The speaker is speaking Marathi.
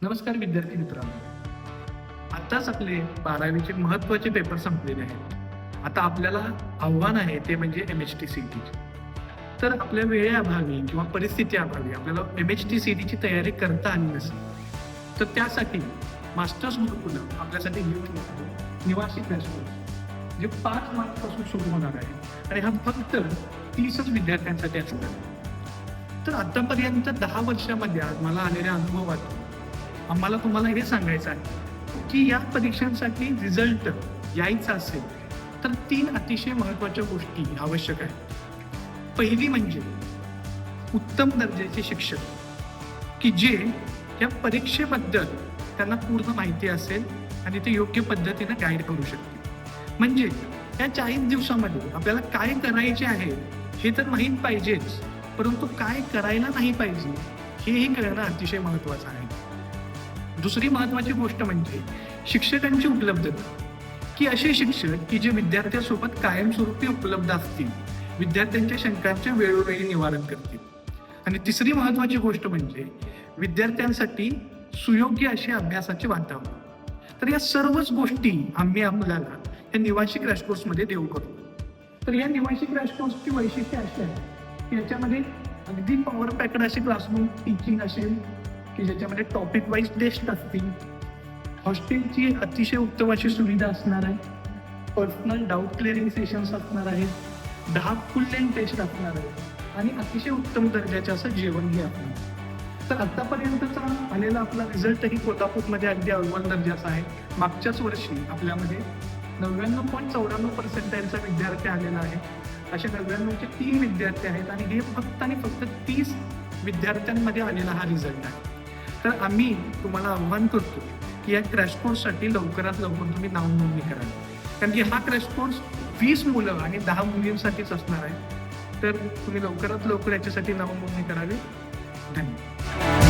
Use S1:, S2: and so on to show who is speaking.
S1: नमस्कार विद्यार्थी मित्रांनो. आताच आपले 12वीचे महत्त्वाचे पेपर संपलेले आहेत. आता आपल्याला आव्हान आहे ते म्हणजे MHTCT. तर आपल्या वेळेअभावी किंवा परिस्थिती अभावी आपल्याला MHTCTची तयारी करता आली नसेल, तर त्यासाठी मास्टर्स गुरुकुलम आपल्यासाठी घेऊन येतो निवासी क्रॅश कोर्स, जे 5 मार्चपासून सुरू होणार आहे आणि हा फक्त 30च विद्यार्थ्यांसाठी असणार. तर आतापर्यंत 10 वर्षामध्ये मला आलेल्या अनुभवात आम्हाला तुम्हाला हे सांगायचं आहे की या परीक्षांसाठी रिझल्ट यायचा असेल तर 3 अतिशय महत्त्वाच्या गोष्टी आवश्यक आहेत. पहिली म्हणजे उत्तम दर्जाचे शिक्षक की जे या परीक्षेबद्दल त्यांना पूर्ण माहिती असेल आणि ते योग्य पद्धतीने गाईड करू शकतील. म्हणजे या 40 दिवसामध्ये आपल्याला काय करायचे आहे हे तर माहीत पाहिजेच, परंतु काय करायला नाही पाहिजे हेही कळणं अतिशय महत्त्वाचं आहे. दुसरी महत्त्वाची गोष्ट म्हणजे शिक्षकांची उपलब्धता, की असे शिक्षक की जे विद्यार्थ्यांसोबत कायमस्वरूपी उपलब्ध असतील, विद्यार्थ्यांच्या शंकांचे वेळोवेळी निवारण करतील. आणि तिसरी महत्त्वाची गोष्ट म्हणजे विद्यार्थ्यांसाठी सुयोग्य असे अभ्यासाचे वातावरण. तर या सर्वच गोष्टी आम्ही आपल्याला या निवासी क्रॅश कोर्समध्ये देऊ करतो. तर या निवासी क्रॅश कोर्सची वैशिष्ट्ये अशी आहे की याच्यामध्ये अगदी पॉवर पॅक्ड असे क्लासरूम टीचिंग असेल की ज्याच्यामध्ये टॉपिक वाईज टेस्ट असतील, हॉस्टेलची अतिशय उत्तम अशी सुविधा असणार आहे, पर्सनल डाऊट क्लिअरिंग सेशन्स असणार आहेत, 10 फुल लेंथ टेस्ट असणार आहे आणि अतिशय उत्तम दर्जाचे असं जेवणही असणार. तर आतापर्यंतचा आलेला आपला रिझल्टही कोल्हापूरमध्ये अगदी अव्वल दर्जाचा आहे. मागच्याच वर्षी आपल्यामध्ये 99.94% विद्यार्थी आलेला आहे. असे 99चे 3 विद्यार्थी आहेत आणि हे फक्त आणि फक्त 30 विद्यार्थ्यांमध्ये आलेला हा रिझल्ट आहे. तर आम्ही तुम्हाला आव्हान करतो की या क्रॅश कोर्ससाठी लवकरात लवकर तुम्ही नाव नोंदणी करा, कारण की हा क्रॅश कोर्स 20 मुलं आणि 10 मुलींसाठीच असणार आहे. तर तुम्ही लवकरात लवकर याच्यासाठी नाव नोंदणी करावी. धन्यवाद.